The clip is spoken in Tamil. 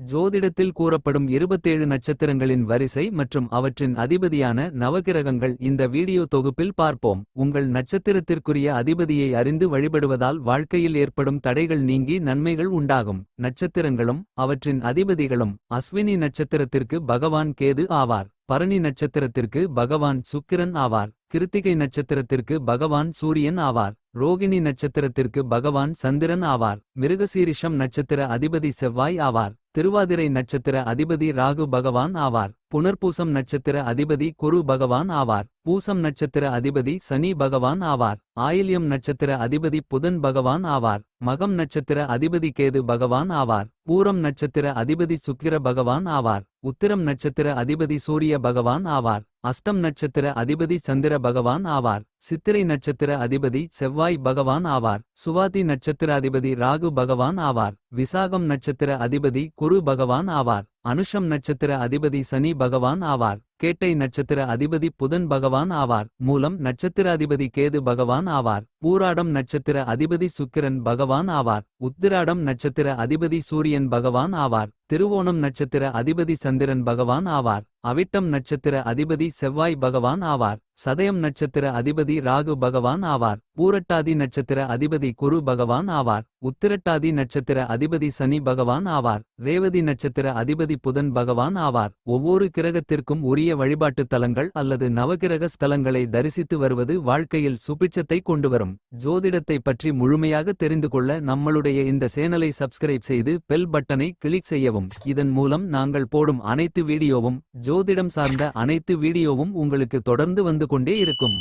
ஜோதிடத்தில் கூறப்படும் 27 நட்சத்திரங்களின் வரிசை மற்றும் அவற்றின் அதிபதியான நவகிரகங்கள் இந்த வீடியோ தொகுப்பில் பார்ப்போம். உங்கள் நட்சத்திரத்திற்குரிய அதிபதியை அறிந்து வழிபடுவதால் வாழ்க்கையில் ஏற்படும் தடைகள் நீங்கி நன்மைகள் உண்டாகும். நட்சத்திரங்களும் அவற்றின் அதிபதிகளும். அஸ்வினி நட்சத்திரத்திற்கு பகவான் கேது ஆவார். பரணி நட்சத்திரத்திற்கு பகவான் சுக்கிரன் ஆவார். கிருத்திகை நட்சத்திரத்திற்கு பகவான் சூரியன் ஆவார். ரோகிணி நட்சத்திரத்திற்கு பகவான் சந்திரன் ஆவார். மிருகசீரிஷம் நட்சத்திர அதிபதி செவ்வாய் ஆவார். திருவாதிரை நட்சத்திர அதிபதி ராகு பகவான் ஆவார். புனர்பூசம் நட்சத்திர அதிபதி குரு பகவான் ஆவார். பூசம் நட்சத்திர அதிபதி சனி பகவான் ஆவார். ஆயில்யம் நட்சத்திர அதிபதி புதன் பகவான் ஆவார். மகம் நட்சத்திர அதிபதி கேது பகவான் ஆவார். பூரம் நட்சத்திர அதிபதி சுக்கிர பகவான் ஆவார். உத்திரம் நட்சத்திர அதிபதி சூரிய பகவான் ஆவார். அஸ்டம் நட்சத்திர அதிபதி சந்திர பகவான் ஆவார். சித்திரை நட்சத்திர அதிபதி செவ்வாய் பகவான் ஆவார். சுவாதி நட்சத்திர அதிபதி ராகு பகவான் ஆவார். விசாகம் நட்சத்திர அதிபதி குரு பகவான் ஆவார். அனுஷம் நட்சத்திர அதிபதி சனி பகவான் ஆவார். கேட்டை நட்சத்திர அதிபதி புதன் பகவான் ஆவார். மூலம் நட்சத்திர அதிபதி கேது பகவான் ஆவார். பூராடம் நட்சத்திர அதிபதி சுக்கிரன் பகவான் ஆவார். உத்திராடம் நட்சத்திர அதிபதி சூரியன் பகவான் ஆவார். திருவோணம் நட்சத்திர அதிபதி சந்திரன் பகவான் ஆவார். அவிட்டம் நட்சத்திர அதிபதி செவ்வாய் பகவான் ஆவார். சதயம் நட்சத்திர அதிபதி ராகு பகவான் ஆவார். பூரட்டாதி நட்சத்திர அதிபதி குரு பகவான் ஆவார். உத்திரட்டாதி நட்சத்திர அதிபதி சனி பகவான் ஆவார். ரேவதி நட்சத்திர அதிபதி புதன் பகவான் ஆவார். ஒவ்வொரு கிரகத்திற்கும் உரிய வழிபாட்டு தலங்கள் அல்லது நவகிரக ஸ்தலங்களை தரிசித்து வருவது வாழ்க்கையில் சுபிட்சத்தை கொண்டுவரும். ஜோதிடத்தை பற்றி முழுமையாக தெரிந்து கொள்ள நம்மளுடைய இந்த சேனலை சப்ஸ்கிரைப் செய்து பெல் பட்டனை கிளிக் செய்யவும். இதன் மூலம் நாங்கள் போடும் அனைத்து வீடியோவும் ஜோதிடம் சார்ந்த அனைத்து வீடியோவும் உங்களுக்கு தொடர்ந்து வந்து கொண்டே இருக்கும்.